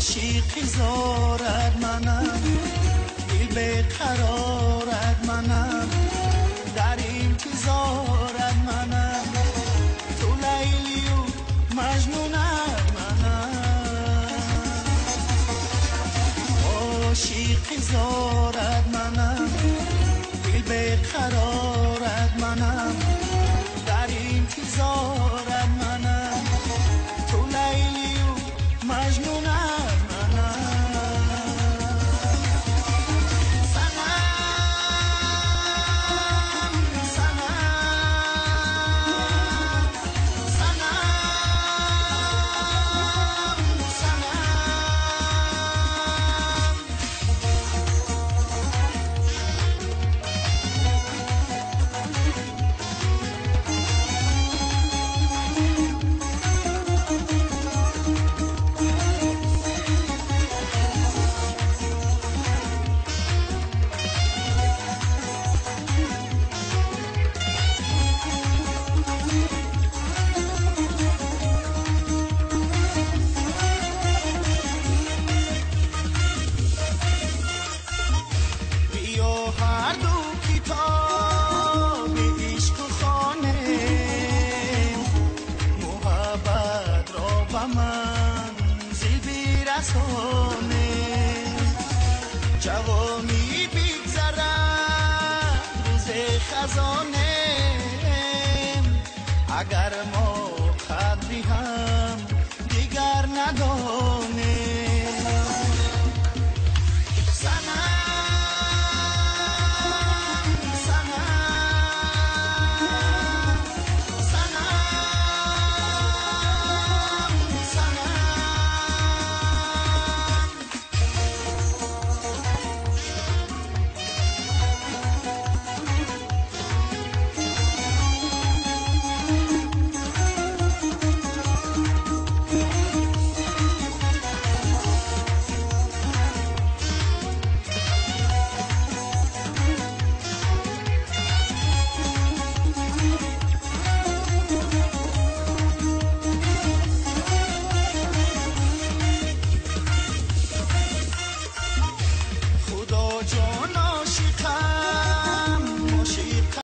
عاشقی زارد منم، دل به قرارد منم، در انتظارت منم، تو لیلی و مجنونت منم، عاشقی زارد منم، دل به قرارت منم، در انتظارت منم، تو لیلی و مجنونت جوامی بگذرد روز خزانه، اگر ما قدری هم